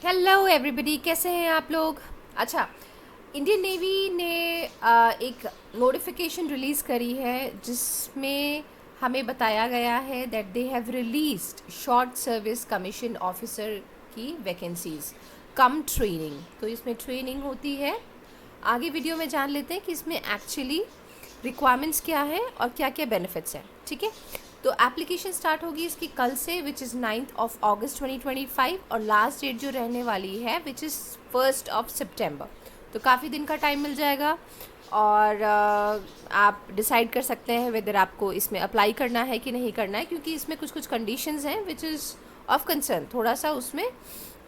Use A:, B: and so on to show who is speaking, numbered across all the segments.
A: Hello everybody, कैसे हैं आप लोग। अच्छा, इंडियन नेवी ने एक नोटिफिकेशन रिलीज़ करी है जिसमें हमें बताया गया है that they have released short service commission officer की वैकेंसीज कम ट्रेनिंग। तो इसमें ट्रेनिंग होती है। आगे वीडियो में जान लेते हैं कि इसमें एक्चुअली रिक्वायरमेंट्स क्या है और क्या क्या बेनिफिट्स हैं। ठीक है, तो एप्लीकेशन स्टार्ट होगी इसकी कल से, विच इज़ 9 अगस्त 2025, और लास्ट डेट जो रहने वाली है विच इज़ 1 सितंबर। तो काफ़ी दिन का टाइम मिल जाएगा और आप डिसाइड कर सकते हैं वेदर आपको इसमें अप्लाई करना है कि नहीं करना है, क्योंकि इसमें कुछ कुछ कंडीशंस हैं विच इज़ ऑफ कंसर्न। थोड़ा सा उसमें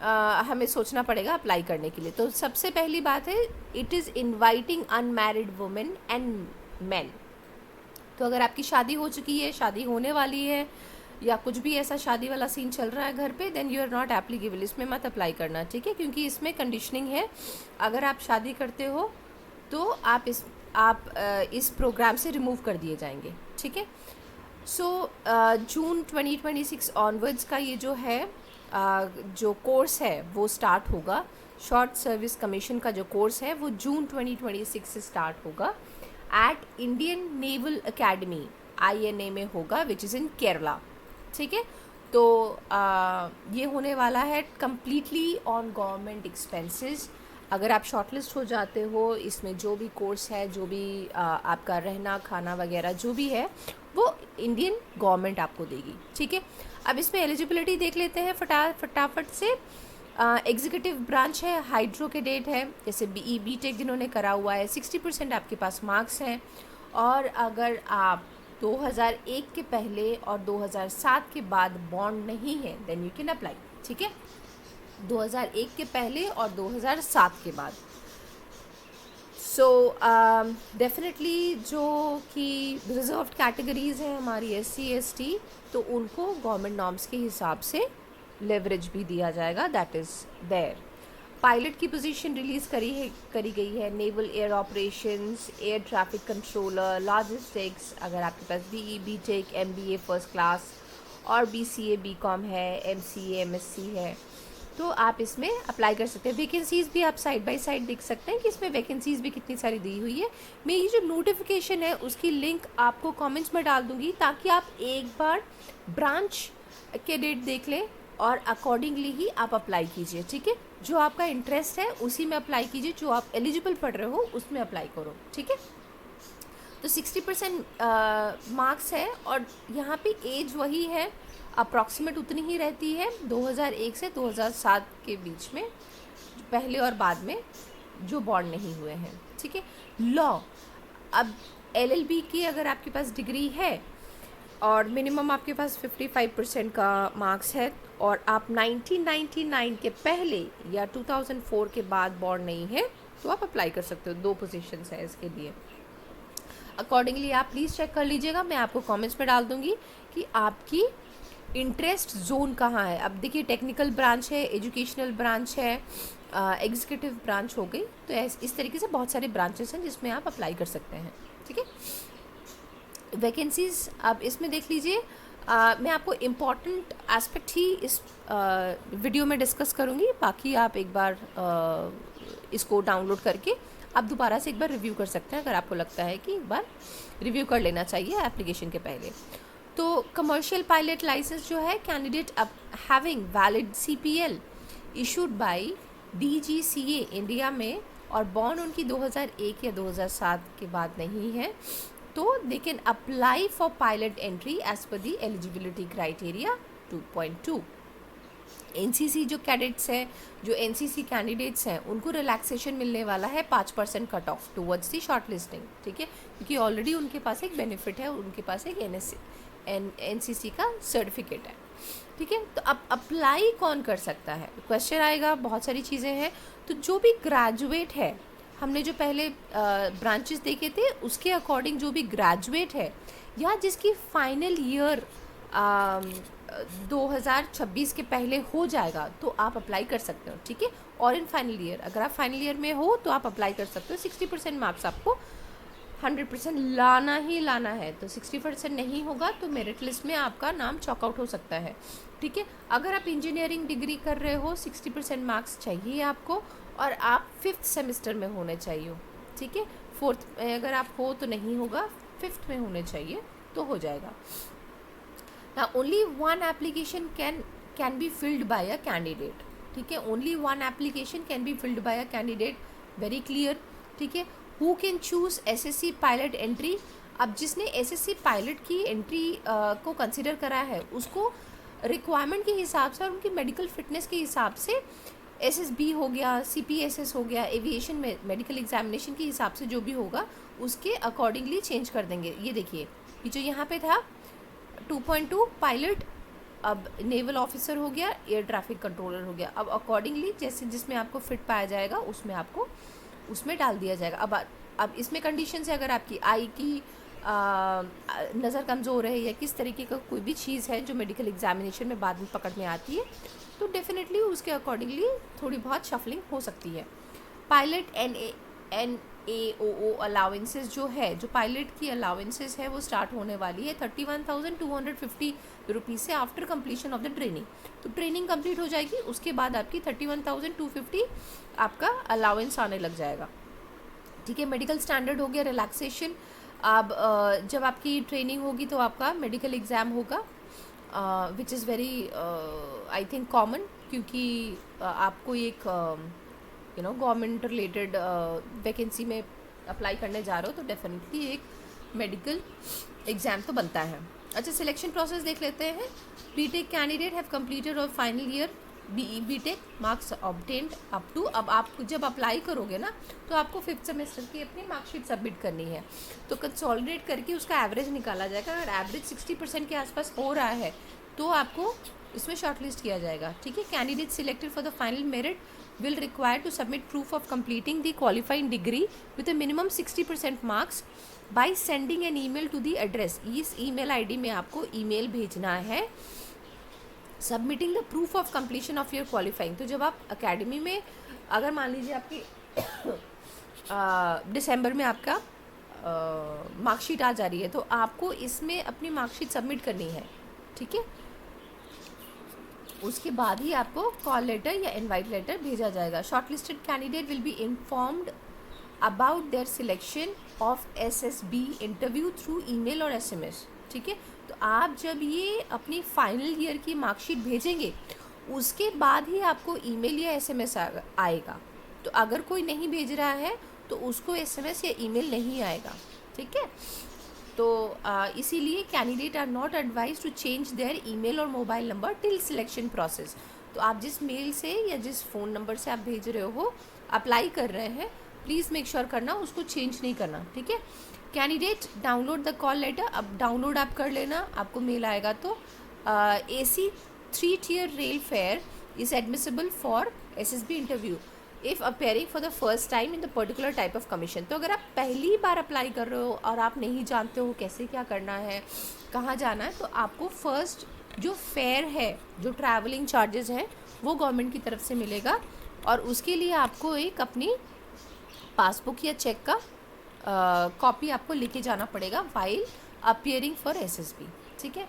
A: हमें सोचना पड़ेगा अप्लाई करने के लिए। तो सबसे पहली बात है, it is inviting unmarried women and main. तो अगर आपकी शादी हो चुकी है, शादी होने वाली है, या कुछ भी ऐसा शादी वाला सीन चल रहा है घर पे, then you are not applicable, इसमें मत अप्लाई करना। ठीक है, क्योंकि इसमें कंडीशनिंग है। अगर आप शादी करते हो तो आप इस प्रोग्राम से रिमूव कर दिए जाएंगे। ठीक है, सो जून 2026 ऑनवर्ड्स का ये जो है जो कोर्स है वो स्टार्ट होगा। शॉर्ट सर्विस कमीशन का जो कोर्स है वो जून 2026 से स्टार्ट होगा at Indian Naval Academy INA में होगा, विच इज़ इन केरला। ठीक है, तो ये होने वाला है कम्प्लीटली ऑन गवर्नमेंट एक्सपेंसेस। अगर आप शॉर्टलिस्ट हो जाते हो, इसमें जो भी कोर्स है, जो भी आपका रहना खाना वगैरह जो भी है वो इंडियन गवर्नमेंट आपको देगी। ठीक है, अब इसमें एलिजिबिलिटी देख लेते हैं फटाफट से। एग्जीक्यूटिव ब्रांच है, हाइड्रो कैडेट है, जैसे BTech जिन्होंने करा हुआ है, 60% आपके पास मार्क्स हैं। और अगर आप 2001 के पहले और 2007 के बाद बॉन्ड नहीं है देन यू कैन अप्लाई। ठीक है, 2001 के पहले और 2007 के बाद। सो डेफिनेटली जो कि रिजर्व्ड कैटेगरीज हैं हमारी SC ST, तो उनको गवर्नमेंट नॉर्म्स के हिसाब से लेवरेज भी दिया जाएगा, दैट इज़ देयर। पायलट की पोजीशन रिलीज़ करी गई है। Naval air operations, air traffic controller, logistics. अगर आपके पास BTech MBA फर्स्ट क्लास और BCA BCom है, MCA MSc है, तो आप इसमें अप्लाई कर सकते हैं। वैकेंसीज़ भी आप साइड बाय साइड देख सकते हैं कि इसमें वैकेंसीज़ भी कितनी सारी दी हुई है। मैं ये जो नोटिफिकेशन है उसकी लिंक आपको कमेंट्स में डाल दूँगी, ताकि आप एक बार ब्रांच के डेट देख लें और अकॉर्डिंगली ही आप अप्लाई कीजिए। ठीक है, जो आपका इंटरेस्ट है उसी में अप्लाई कीजिए, जो आप एलिजिबल पढ़ रहे हो उसमें अप्लाई करो। ठीक है, तो 60% मार्क्स है और यहाँ पे एज वही है, अप्रॉक्सीमेट उतनी ही रहती है 2001 से 2007 के बीच में, पहले और बाद में जो बॉन्ड नहीं हुए हैं। ठीक है, लॉ, अब LLB की अगर आपके पास डिग्री है और मिनिमम आपके पास 55% का मार्क्स है, और आप 1999 के पहले या 2004 के बाद बॉर्न नहीं है, तो आप अप्लाई कर सकते हो। 2 पोजीशंस है इसके लिए। अकॉर्डिंगली आप प्लीज़ चेक कर लीजिएगा, मैं आपको कमेंट्स में डाल दूँगी कि आपकी इंटरेस्ट जोन कहाँ है। अब देखिए, टेक्निकल ब्रांच है, एजुकेशनल ब्रांच है, एग्जीक्यूटिव ब्रांच हो गई, तो इस तरीके से बहुत सारे ब्रांचेस हैं जिसमें आप अप्लाई कर सकते हैं। ठीक है, वैकेंसीज़ अब इसमें देख लीजिए। मैं आपको इम्पॉर्टेंट एस्पेक्ट ही इस वीडियो में डिस्कस करूँगी, बाकी आप एक बार इसको डाउनलोड करके आप दोबारा से एक बार रिव्यू कर सकते हैं, अगर आपको लगता है कि एक बार रिव्यू कर लेना चाहिए एप्लीकेशन के पहले। तो कमर्शियल पायलट लाइसेंस जो है, कैंडिडेट अब having valid CPL issued by DGCA India में, और बॉर्न उनकी 2001 या 2007 के बाद नहीं है, तो they can apply for pilot entry age पर दी एलिजिबिलिटी क्राइटेरिया 2.2। NCC जो कैडेट्स हैं, जो NCC कैंडिडेट्स हैं, उनको रिलैक्सेशन मिलने वाला है 5% cut off towards the short listing. ठीक है, क्योंकि ऑलरेडी उनके पास एक बेनिफिट है, उनके पास एक NCC का सर्टिफिकेट है। ठीक है, तो अब अप्लाई कौन कर सकता है, क्वेश्चन आएगा, बहुत सारी चीज़ें हैं। तो जो भी ग्रेजुएट है, हमने जो पहले ब्रांचेस देखे थे उसके अकॉर्डिंग जो भी ग्रेजुएट है, या जिसकी फाइनल ईयर 2026 के पहले हो जाएगा, तो आप अप्लाई कर सकते हो। ठीक है, और इन फाइनल ईयर, अगर आप फाइनल ईयर में हो तो आप अप्लाई कर सकते हो। 60% मार्क्स आपको 100% लाना ही लाना है, तो 60% नहीं होगा तो मेरिट लिस्ट में आपका नाम चॉकआउट हो सकता है। ठीक है। अगर आप इंजीनियरिंग डिग्री कर रहे हो 60% मार्क्स चाहिए आपको, और आप 5th सेमेस्टर में होने चाहिए, ठीक है। 4th में अगर आप हो तो नहीं होगा, 5th में होने चाहिए तो हो जाएगा। ना only one application can be filled by a candidate, ठीक है। Only one application can be filled by a candidate, very clear, ठीक है। Who can choose SSC pilot entry, अब जिसने एसएससी पायलट की एंट्री को कंसिडर करा है उसको रिक्वायरमेंट के हिसाब से और उनकी मेडिकल फिटनेस के हिसाब से एसएसबी हो गया, सीपीएसएस हो गया, एविएशन में मेडिकल एग्जामिनेशन के हिसाब से जो भी होगा उसके अकॉर्डिंगली चेंज कर देंगे। ये देखिए, ये जो यहाँ पे था 2.2 पायलट, अब नेवल ऑफिसर हो गया, एयर ट्रैफिक कंट्रोलर हो गया। अब अकॉर्डिंगली जैसे जिसमें आपको फिट पाया जाएगा उसमें आपको उसमें डाल दिया जाएगा। अब इसमें कंडीशन है, अगर आपकी आई की नज़र कमज़ोर है या किस तरीके का कोई भी चीज़ है जो मेडिकल एग्जामिनेशन में बाद में पकड़ में आती है, तो डेफिनेटली उसके अकॉर्डिंगली थोड़ी बहुत शफलिंग हो सकती है। पायलट NAOO अलाउंसेस जो है, जो पायलट की अलाउंसेस है वो स्टार्ट होने वाली है 31,250 रुपीज़ से after completion of the training. तो ट्रेनिंग कंप्लीट हो जाएगी, उसके बाद आपकी 31,250 आपका अलाउंस आने लग जाएगा, ठीक है। मेडिकल स्टैंडर्ड हो गया, रिलैक्सेशन। अब जब आपकी ट्रेनिंग होगी तो आपका मेडिकल एग्ज़ाम होगा, which is very I think common, क्योंकि आपको एक गवर्नमेंट रिलेटेड वैकेंसी में अप्लाई करने जा रहे हो तो डेफिनेटली एक मेडिकल एग्ज़ाम तो बनता है। अच्छा, सिलेक्शन प्रोसेस देख लेते हैं। बीटेक कैंडिडेट हैव कंप्लीटेड और final year BTech marks obtained up to, अब आप जब अप्लाई करोगे ना तो आपको 5th सेमेस्टर की अपनी मार्कशीट सबमिट करनी है, तो कंसोलिडेट करके उसका एवरेज निकाला जाएगा। अगर एवरेज 60% के आसपास हो रहा है तो आपको इसमें शॉर्टलिस्ट किया जाएगा, ठीक है। Candidate selected for the final merit will require to submit proof of completing the qualifying degree with a minimum 60% marks by sending an email to the address, इस email ID में आपको email भेजना है submitting the proof of completion of your qualifying। तो जब आप academy में, अगर मान लीजिए आपकी दिसंबर में आपका मार्कशीट आ जा रही है तो आपको इसमें अपनी मार्कशीट सबमिट करनी है, ठीक है। उसके बाद ही आपको कॉल लेटर या इनवाइट लेटर भेजा जाएगा। Shortlisted candidate will be informed about their selection of SSB interview through email और एसएमएस, ठीक है। तो आप जब ये अपनी फाइनल ईयर की मार्कशीट भेजेंगे उसके बाद ही आपको ईमेल या एसएमएस आएगा। तो अगर कोई नहीं भेज रहा है तो उसको एसएमएस या ईमेल नहीं आएगा, ठीक है। तो इसीलिए candidate are not advise to change their email और mobile number till selection process. तो आप जिस मेल से या जिस फ़ोन नंबर से आप भेज रहे हो, अप्लाई कर रहे हैं, प्लीज़ मेक श्योर करना उसको चेंज नहीं करना, ठीक है। Candidate download the call letter, अब डाउनलोड आप कर लेना, आपको मेल आएगा। तो AC 3-tier rail fare is admissible for SSB interview if appearing for the first time in the particular type of commission. तो अगर आप पहली बार अप्लाई कर रहे हो और आप नहीं जानते हो कैसे क्या करना है, कहाँ जाना है, तो आपको फर्स्ट जो फेयर है, जो ट्रैवलिंग चार्जेस हैं, वो गवर्नमेंट की तरफ से मिलेगा, और उसके लिए आपको एक अपनी पासबुक या चेक का कॉपी आपको लेके जाना पड़ेगा वाइल अपियरिंग फॉर SSB, ठीक है।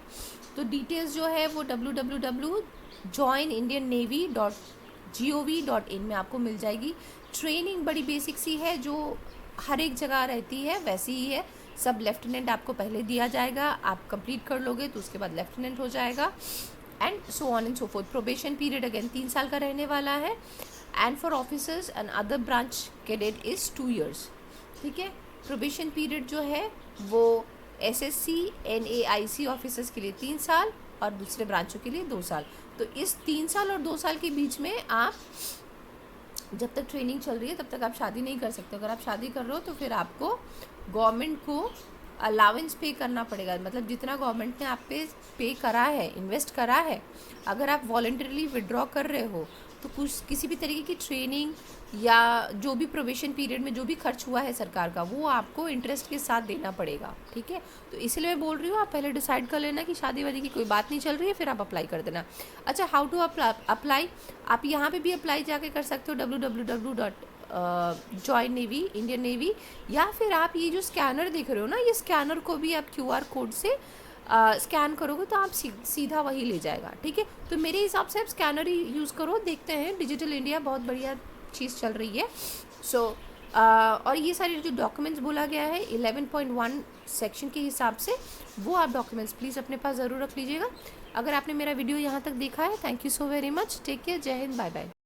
A: तो डिटेल्स जो है वो www.joinindiannavy.gov.in में आपको मिल जाएगी। ट्रेनिंग बड़ी बेसिक सी है, जो हर एक जगह रहती है वैसी ही है। सब लेफ्टिनेंट आपको पहले दिया जाएगा, आप कंप्लीट कर लोगे तो उसके बाद लेफ्टिनेंट हो जाएगा, and so on and so fourth. Probation period again 3 साल का रहने वाला है, and for officers and other branch cadet is 2 years, ठीक है। प्रोबेशन पीरियड जो है वो SSC NAIC ऑफिसर्स के लिए 3 साल और दूसरे ब्रांचों के लिए 2 साल। तो इस 3 साल और 2 साल के बीच में आप जब तक ट्रेनिंग चल रही है तब तक आप शादी नहीं कर सकते। अगर आप शादी कर रहे हो तो फिर आपको गवर्नमेंट को अलाउंस पे करना पड़ेगा, मतलब जितना गवर्नमेंट ने आप पे करा है, इन्वेस्ट करा है, अगर आप वॉलंटरली विड्रॉ कर रहे हो तो कुछ किसी भी तरीके की ट्रेनिंग या जो भी प्रोबेशन पीरियड में जो भी खर्च हुआ है सरकार का, वो आपको इंटरेस्ट के साथ देना पड़ेगा, ठीक है। तो इसलिए मैं बोल रही हूँ, आप पहले डिसाइड कर लेना कि शादी वादी की कोई बात नहीं चल रही है, फिर आप अप्लाई कर देना। अच्छा, हाउ टू अप्लाई, आप यहाँ पे भी अप्लाई जाके कर सकते हो www.join Indian Navy, या फिर आप ये जो स्कैनर देख रहे हो ना, ये स्कैनर को भी आप QR कोड से स्कैन करोगे तो आप सीधा वही ले जाएगा, ठीक है। तो मेरे हिसाब से आप स्कैनर ही यूज़ करो, देखते हैं डिजिटल इंडिया बहुत बढ़िया चीज़ चल रही है। सो और ये सारे जो डॉक्यूमेंट्स बोला गया है 11.1 सेक्शन के हिसाब से, वो आप डॉक्यूमेंट्स प्लीज़ अपने पास ज़रूर रख लीजिएगा। अगर आपने मेरा वीडियो यहाँ तक देखा है, thank you so very much, take care, जय हिंद, बाय बाय।